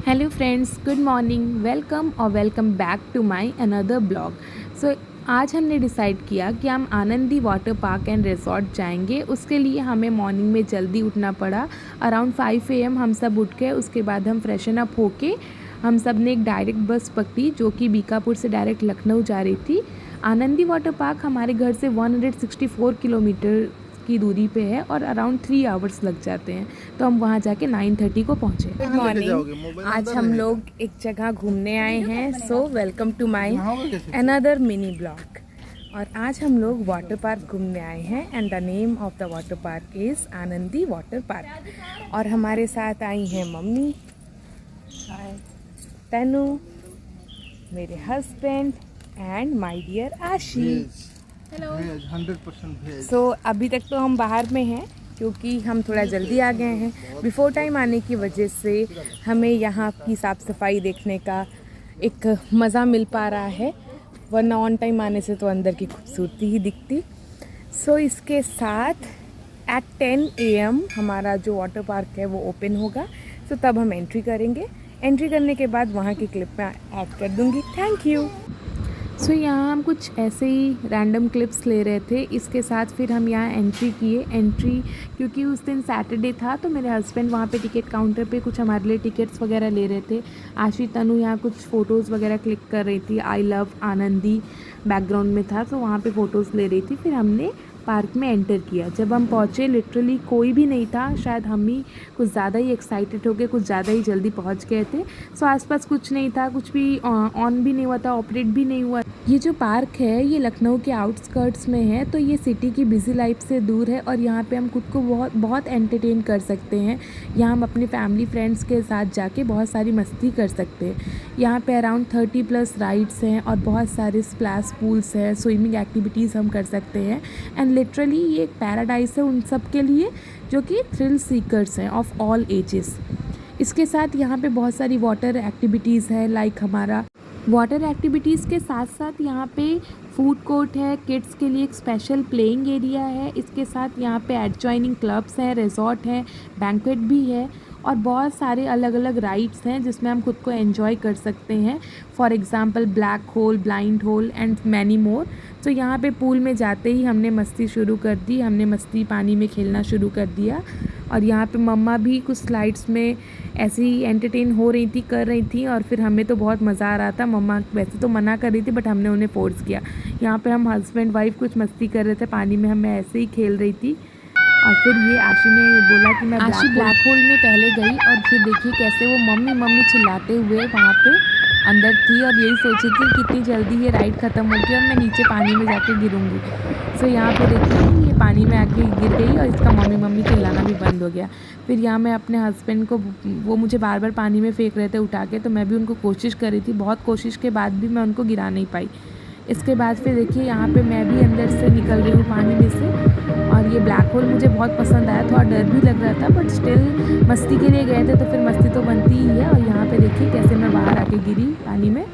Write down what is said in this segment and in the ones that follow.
Hello friends, good morning, welcome और welcome back to my another blog. So आज हमने decide किया कि हम Anandi water park and resort जाएंगे। उसके लिए हमें मॉर्निंग में जल्दी उठना पड़ा। अराउंड 5 AM हम सब उठ के उसके बाद हम फ्रेशन अप होके हम सब ने एक डायरेक्ट बस पकड़ी जो कि बीकापुर से डायरेक्ट लखनऊ जा रही थी। आनंदी वाटर पार्क हमारे घर से 164 किलोमीटर की दूरी पे है और अराउंड 3 आवर्स लग जाते हैं। तो हम वहाँ जाके 9:30 को पहुँचे। गुड मॉर्निंग, आज हम लोग एक जगह घूमने आए हैं। So welcome to my another mini blog. और आज हम लोग वाटर पार्क घूमने आए हैं and the name of the water park is Anandi water park. और हमारे साथ आई हैं मम्मी, तनु, मेरे husband and my dear Ashi. Hello. 100% भेज। सो अभी तक तो हम बाहर में हैं क्योंकि हम थोड़ा जल्दी आ गए हैं। बिफोर टाइम आने की वजह से हमें यहाँ की साफ़ सफाई देखने का एक मज़ा मिल पा रहा है, वरना ऑन टाइम आने से तो अंदर की खूबसूरती ही दिखती। सो इसके साथ एट 10 AM हमारा जो वाटर पार्क है वो ओपन होगा। सो तब हम एंट्री करेंगे। एंट्री करने के बाद वहाँ की क्लिप में ऐड कर दूँगी। Thank you. सो यहाँ हम कुछ ऐसे ही रैंडम क्लिप्स ले रहे थे। इसके साथ फिर हम यहाँ एंट्री क्योंकि उस दिन सैटरडे था तो मेरे हस्बैंड वहाँ पे टिकट काउंटर पे कुछ हमारे लिए टिकट्स वगैरह ले रहे थे। आशी तनु यहाँ कुछ फ़ोटोज़ वगैरह क्लिक कर रही थी। आई लव आनंदी बैकग्राउंड में था तो वहाँ पे फ़ोटोज़ ले रही थी। फिर हमने पार्क में एंटर किया। जब हम पहुँचे लिटरली कोई भी नहीं था। शायद हम ही कुछ ज़्यादा ही एक्साइटेड हो गए, कुछ ज़्यादा ही जल्दी पहुँच गए थे। सो आसपास कुछ नहीं था, कुछ भी ऑन भी नहीं हुआ था, ऑपरेट भी नहीं हुआ। ये जो पार्क है ये लखनऊ के आउटस्कर्ट्स में है, तो ये सिटी की बिजी लाइफ से दूर है और यहाँ पे हम खुद को बहुत बहुत एंटरटेन कर सकते हैं। यहाँ हम अपनी फैमिली फ्रेंड्स के साथ जाके बहुत सारी मस्ती कर सकते हैं। यहाँ पे अराउंड 30+ राइड्स हैं और बहुत सारे स्प्लैश पूल्स हैं, स्विमिंग एक्टिविटीज़ हम कर सकते हैं। एंड लिटरली ये एक पैराडाइज है उन सब के लिए जो कि थ्रिल सीकर्स हैं ऑफ ऑल एजेस। इसके साथ यहाँ पे बहुत सारी वाटर एक्टिविटीज़ है। लाइक हमारा वाटर एक्टिविटीज़ के साथ साथ यहाँ पे फूड कोर्ट है, किड्स के लिए एक स्पेशल प्लेइंग एरिया है। इसके साथ यहाँ पे एडजॉइनिंग क्लब्स हैं, रिजॉर्ट है, बैंक्वेट भी है और बहुत सारे अलग अलग राइड्स हैं जिसमें हम खुद को एंजॉय कर सकते हैं। For example black hole, blind hole and many मोर। तो यहाँ पे पूल में जाते ही हमने मस्ती शुरू कर दी, हमने मस्ती पानी में खेलना शुरू कर दिया। और यहाँ पे मम्मा भी कुछ स्लाइड्स में ऐसे ही एंटरटेन हो रही थी, कर रही थी और फिर हमें तो बहुत मज़ा आ रहा था। मम्मा वैसे तो मना कर रही थी बट हमने उन्हें फोर्स किया। यहाँ पे हम हस्बैंड वाइफ कुछ मस्ती कर रहे थे पानी में, मैं ऐसे ही खेल रही थी। और फिर ये आशी ने बोला कि मैं ब्लैक होल में पहले गई और फिर देखिए कैसे वो मम्मी मम्मी चिल्लाते हुए वहाँ पे अंदर थी और यही सोची थी कितनी जल्दी ये राइड ख़त्म होगी और मैं नीचे पानी में जाके गिरूँगी। सो यहाँ पे देखिए ये पानी में आके गिर गई और इसका मम्मी मम्मी चिल्लाना भी बंद हो गया। फिर यहाँ मैं अपने हस्बैंड को, वो मुझे बार बार पानी में फेंक रहे थे उठा के, तो मैं भी उनको कोशिश कर रही थी। बहुत कोशिश के बाद भी मैं उनको गिरा नहीं पाई। इसके बाद फिर देखिए यहाँ पे मैं भी अंदर से निकल रही हूँ पानी में से। और ये ब्लैक होल मुझे बहुत पसंद आया, थोड़ा डर भी लग रहा था बट स्टिल मस्ती के लिए गए थे तो फिर मस्ती तो बनती ही है। और यहाँ पे देखिए कैसे मैं बाहर आके गिरी पानी में।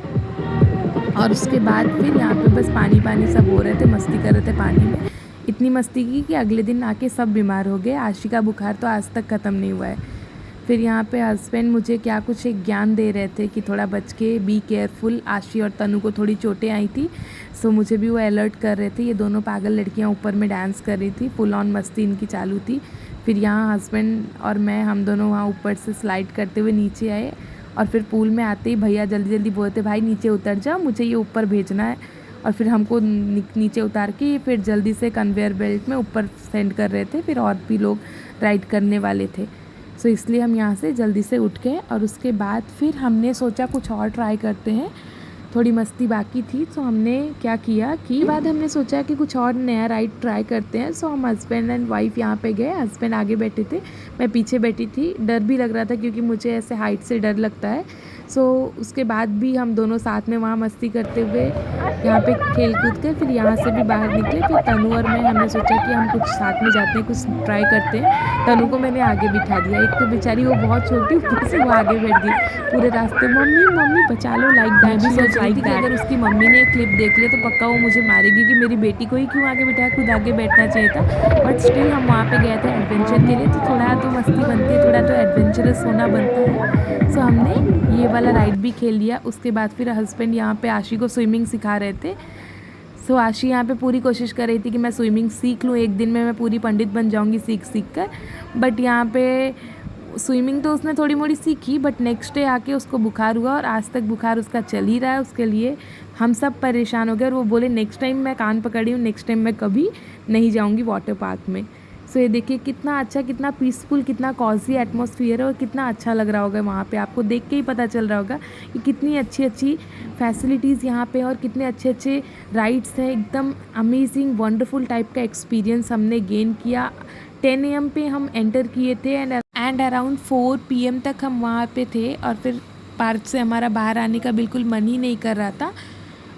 और उसके बाद फिर यहाँ पे बस पानी पानी सब हो रहे थे, मस्ती कर रहे थे पानी में। इतनी मस्ती की कि अगले दिन आके सब बीमार हो गए। आशी का बुखार तो आज तक ख़त्म नहीं हुआ है। फिर यहाँ पे हस्बैंड मुझे क्या कुछ एक ज्ञान दे रहे थे कि थोड़ा बच के बी केयरफुल। आशी और तनु को थोड़ी चोटें आई थी सो मुझे भी वो अलर्ट कर रहे थे। ये दोनों पागल लड़कियाँ ऊपर में डांस कर रही थी, फुल ऑन मस्ती इनकी चालू थी। फिर यहाँ हस्बैंड और मैं, हम दोनों वहाँ ऊपर से स्लाइड करते हुए नीचे आए। और फिर पूल में आते ही भैया जल्दी जल्दी बोलते भाई नीचे उतर जाओ, मुझे ये ऊपर भेजना है। और फिर हमको नीचे उतार के फिर जल्दी से कन्वेयर बेल्ट में ऊपर सेंड कर रहे थे। फिर और भी लोग राइड करने वाले थे सो इसलिए हम यहाँ से जल्दी से उठ गए। और उसके बाद फिर हमने सोचा कुछ और ट्राई करते हैं, थोड़ी मस्ती बाकी थी। सो हमने क्या किया कि बाद हमने सोचा कि कुछ और नया राइड ट्राई करते हैं। सो हम हस्बैंड एंड वाइफ यहाँ पे गए। हस्बैंड आगे बैठे थे, मैं पीछे बैठी थी। डर भी लग रहा था क्योंकि मुझे ऐसे हाइट से डर लगता है। सो उसके बाद भी हम दोनों साथ में वहाँ मस्ती करते हुए यहाँ पे खेल कूद के फिर यहाँ से भी बाहर निकले। फिर तनु और मैं, हमने सोचा कि हम कुछ साथ में जाते हैं, कुछ ट्राई करते हैं। तनु को मैंने आगे बिठा दिया। एक तो बेचारी वो बहुत छोटी, ऊपर से वो आगे बैठ गई पूरे रास्ते। मम्मी मम्मी बचा लो, लाइक दैट। भी सोच रही थी कि अगर उसकी मम्मी ने क्लिप देख लिया तो पक्का वो मुझे मारेगी कि मेरी बेटी को ही क्यों आगे बिठाया, खुद आगे बैठना चाहिए था। बट स्टिल हम वहाँ पे गए थे एडवेंचर के लिए, तो थोड़ा तो मस्ती बनती है, थोड़ा तो एडवेंचरस होना बनता है। सो हमने वाला राइड भी खेल लिया। उसके बाद फिर हस्बैंड यहाँ पे आशी को स्विमिंग सिखा रहे थे। सो आशी यहाँ पे पूरी कोशिश कर रही थी कि मैं स्विमिंग सीख लूँ, एक दिन में मैं पूरी पंडित बन जाऊँगी सीख कर। बट यहाँ पे स्विमिंग तो उसने थोड़ी मोड़ी सीखी, बट नेक्स्ट डे आके उसको बुखार हुआ और आज तक बुखार उसका चल ही रहा है। उसके लिए हम सब परेशान हो गए और वो बोले नेक्स्ट टाइम मैं कान पकड़ी हूँ, नेक्स्ट टाइम मैं कभी नहीं जाऊँगी वाटर पार्क में। सो ये देखिए कितना अच्छा, कितना पीसफुल, कितना कॉजी एटमॉस्फेयर है और कितना अच्छा लग रहा होगा वहाँ पे। आपको देख के ही पता चल रहा होगा कि कितनी अच्छी अच्छी फैसिलिटीज़ यहाँ पे और कितने अच्छे अच्छे राइड्स हैं। एकदम अमेजिंग वंडरफुल टाइप का एक्सपीरियंस हमने गेन किया। 10 AM पे हम एंटर किए थे एंड अराउंड 4 PM तक हम वहाँ पे थे और फिर पार्क से हमारा बाहर आने का बिल्कुल मन ही नहीं कर रहा था।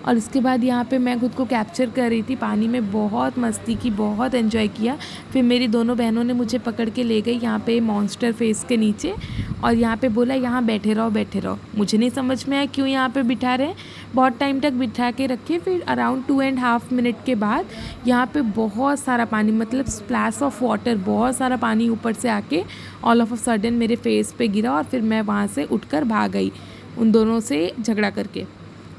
और उसके बाद यहाँ पे मैं खुद को कैप्चर कर रही थी पानी में, बहुत मस्ती की, बहुत एंजॉय किया। फिर मेरी दोनों बहनों ने मुझे पकड़ के ले गई यहाँ पे मॉन्स्टर फेस के नीचे और यहाँ पे बोला यहाँ बैठे रहो बैठे रहो। मुझे नहीं समझ में आया क्यों यहाँ पे बिठा रहे हैं, बहुत टाइम तक बिठा के रखे। फिर अराउंड 2.5 मिनट के बाद यहाँ पे बहुत सारा पानी, मतलब स्प्लैश ऑफ वाटर, बहुत सारा पानी ऊपर से आके ऑल ऑफ अ सडन मेरे फेस पे गिरा और फिर मैं वहाँ से उठकर भाग गई उन दोनों से झगड़ा करके।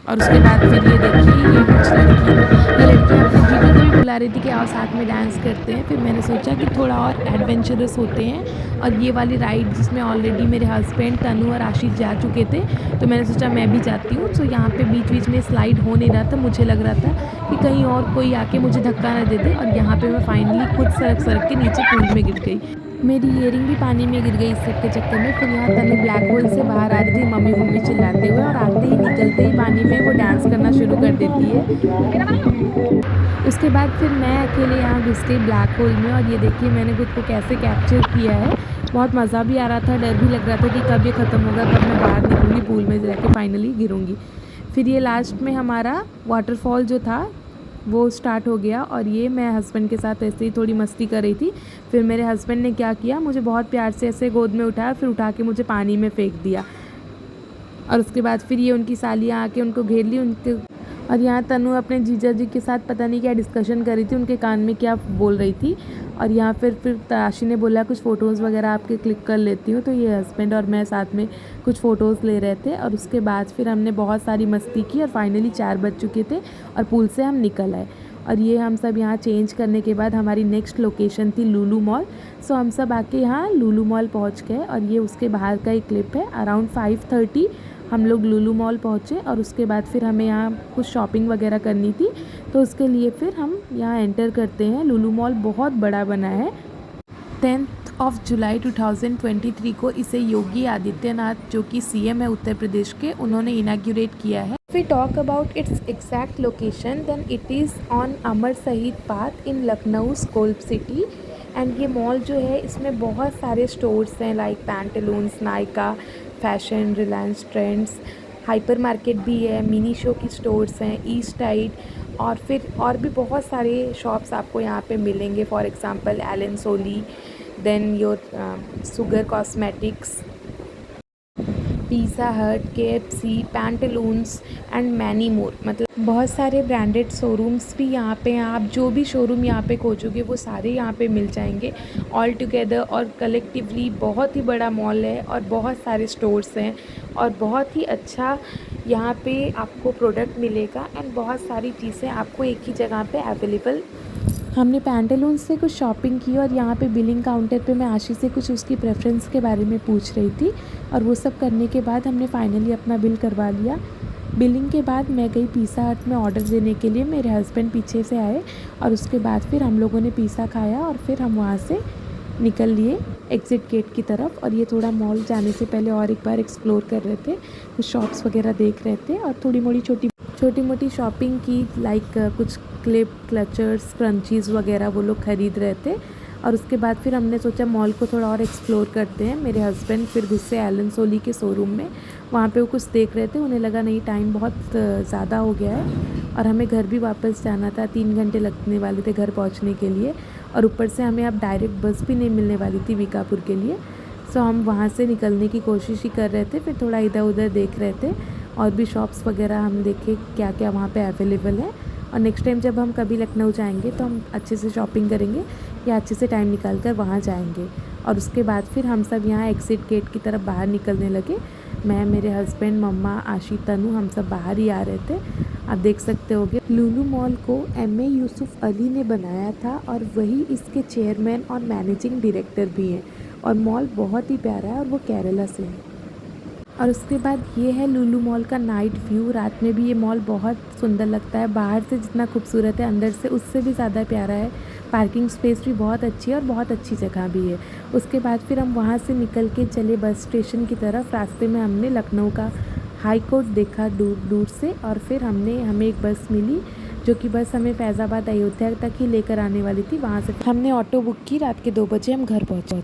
और उसके बाद फिर ये देखिए ये कुछ लड़कियाँ अपनी दीदी को भी बुला रही थी कि आओ साथ में डांस करते हैं। फिर मैंने सोचा कि थोड़ा और एडवेंचरस होते हैं और ये वाली राइड जिसमें ऑलरेडी मेरे हस्बैंड तनु और आशीष जा चुके थे, तो मैंने सोचा मैं भी जाती हूँ। तो यहाँ पे बीच बीच में स्लाइड हो नहीं रहा था, मुझे लग रहा था कि कहीं और कोई आके मुझे धक्का ना दे दे। और यहाँ पर मैं फाइनली खुद सरक के नीचे पूल में गिर गई। मेरी इयरिंग भी पानी में गिर गई इस सब के चक्कर में। फिर यहाँ तनु ब्लैक होल से बाहर आ रही थी मम्मी मम्मी चिल्लाते हुए और आते ही निकलते ही पानी में वो डांस करना शुरू कर देती है। उसके बाद फिर मैं अकेले यहाँ घुस गई ब्लैक होल में और ये देखिए मैंने खुद को कैसे कैप्चर किया है। बहुत मज़ा भी आ रहा था, डर भी लग रहा था कि कब ये ख़त्म होगा, कब मैं बाहर निकलूँगी पूल में जाके फाइनली गिरूँगी। फिर ये लास्ट में हमारा वाटरफॉल जो था वो स्टार्ट हो गया और ये मैं हस्बैंड के साथ ऐसे ही थोड़ी मस्ती कर रही थी। फिर मेरे हस्बैंड ने क्या किया, मुझे बहुत प्यार से ऐसे गोद में उठाया, फिर उठा के मुझे पानी में फेंक दिया। और उसके बाद फिर ये उनकी सालियाँ आके उनको घेर ली उनके। और यहाँ तनु अपने जीजा जी के साथ पता नहीं क्या डिस्कशन कर रही थी, उनके कान में क्या बोल रही थी। और यहाँ फिर ताशी ने बोला कुछ फ़ोटोज़ वगैरह आपके क्लिक कर लेती हूँ, तो ये हस्बैंड और मैं साथ में कुछ फ़ोटोज़ ले रहे थे। और उसके बाद फिर हमने बहुत सारी मस्ती की और फाइनली 4 बज चुके थे और पूल से हम निकल आए। और ये हम सब यहाँ चेंज करने के बाद हमारी नेक्स्ट लोकेशन थी लुलु मॉल। सो हम सब आके यहाँ लुलु मॉल पहुँच गए और ये उसके बाहर का एक क्लिप है। अराउंड 5:30 हम लोग लुलु मॉल पहुँचे और उसके बाद फिर हमें यहाँ कुछ शॉपिंग वगैरह करनी थी, तो उसके लिए फिर हम यहाँ एंटर करते हैं। लुलु मॉल बहुत बड़ा बना है। 10 जुलाई 2023 को इसे योगी आदित्यनाथ जो कि CM है उत्तर प्रदेश के, उन्होंने इनाग्यूरेट किया है। If we talk about its exact location, then it is on Amar Shaheed park in Lucknow स्कोल्प सिटी। एंड ये मॉल जो है इसमें बहुत सारे स्टोर्स हैं like Pantaloons, Nykaa, fashion, Reliance trends, hyper market भी है, मिनी शो की स्टोर्स हैं, ईस्ट साइड और फिर और भी बहुत सारे शॉप्स आपको यहाँ पे मिलेंगे। For example Allen Solly, then your Sugar Cosmetics, Pizza Hut, KFC, Pantaloons and many more. मतलब बहुत सारे ब्रांडेड शोरूम्स भी यहाँ पे हैं। आप जो भी शोरूम यहाँ पे खोजोगे वो सारे यहाँ पे मिल जाएंगे ऑल टुगेदर। और कलेक्टिवली बहुत ही बड़ा मॉल है और बहुत सारे स्टोर्स हैं और बहुत ही अच्छा यहाँ पे आपको प्रोडक्ट मिलेगा एंड बहुत सारी चीज़ें आपको एक ही जगह पे अवेलेबल। हमने पैंटलून से कुछ शॉपिंग की और यहाँ पे बिलिंग काउंटर पे मैं आशी से कुछ उसकी प्रेफरेंस के बारे में पूछ रही थी और वो सब करने के बाद हमने फाइनली अपना बिल करवा लिया। बिलिंग के बाद मैं गई पिज़्ज़ा हट में ऑर्डर देने के लिए, मेरे हस्बैंड पीछे से आए और उसके बाद फिर हम लोगों ने पिज़्ज़ा खाया और फिर हम वहाँ से निकल लिए एग्ज़िट गेट की तरफ। और ये थोड़ा मॉल जाने से पहले और एक बार एक्सप्लोर कर रहे थे, कुछ शॉप्स वगैरह देख रहे थे और थोड़ी मोड़ी छोटी मोटी शॉपिंग की, लाइक कुछ क्लिप, क्लचर्स, क्रंचीज़ वगैरह वो लोग ख़रीद रहे थे। और उसके बाद फिर हमने सोचा मॉल को थोड़ा और एक्सप्लोर करते हैं। मेरे हस्बैंड फिर गुस्से एलन सोली के शोरूम में, वहाँ पे वो कुछ देख रहे थे, उन्हें लगा नहीं टाइम बहुत ज़्यादा हो गया है और हमें घर भी वापस जाना था, 3 घंटे लगने वाले थे घर पहुँचने के लिए और ऊपर से हमें अब डायरेक्ट बस भी नहीं मिलने वाली थी बीकापुर के लिए। सो हम वहाँ से निकलने की कोशिश ही कर रहे थे, फिर थोड़ा इधर उधर देख रहे थे और भी शॉप्स वगैरह हम देखे क्या क्या वहाँ पे अवेलेबल है। और नेक्स्ट टाइम जब हम कभी लखनऊ जाएंगे तो हम अच्छे से शॉपिंग करेंगे या अच्छे से टाइम निकाल कर वहाँ जाएंगे। और उसके बाद फिर हम सब यहाँ एग्ज़िट गेट की तरफ बाहर निकलने लगे। मैं, मेरे हस्बैंड, मम्मा, आशी, तनु, हम सब बाहर ही आ रहे थे। आप देख सकते होगे लुलु मॉल को एम.ए. यूसुफ अली ने बनाया था और वही इसके चेयरमैन और मैनेजिंग डायरेक्टर भी हैं। और मॉल बहुत ही प्यारा है और वो केरला से है। और उसके बाद ये है लुलु मॉल का नाइट व्यू। रात में भी ये मॉल बहुत सुंदर लगता है। बाहर से जितना खूबसूरत है अंदर से उससे भी ज़्यादा प्यारा है। पार्किंग स्पेस भी बहुत अच्छी है और बहुत अच्छी जगह भी है। उसके बाद फिर हम वहाँ से निकल के चले बस स्टेशन की तरफ। रास्ते में हमने लखनऊ का हाई कोर्ट देखा दूर दूर से और फिर हमें एक बस मिली जो कि बस हमें फैज़ाबाद अयोध्या तक ही लेकर आने वाली थी। वहाँ से हमने ऑटो बुक की। रात के 2 बजे हम घर पहुँचे।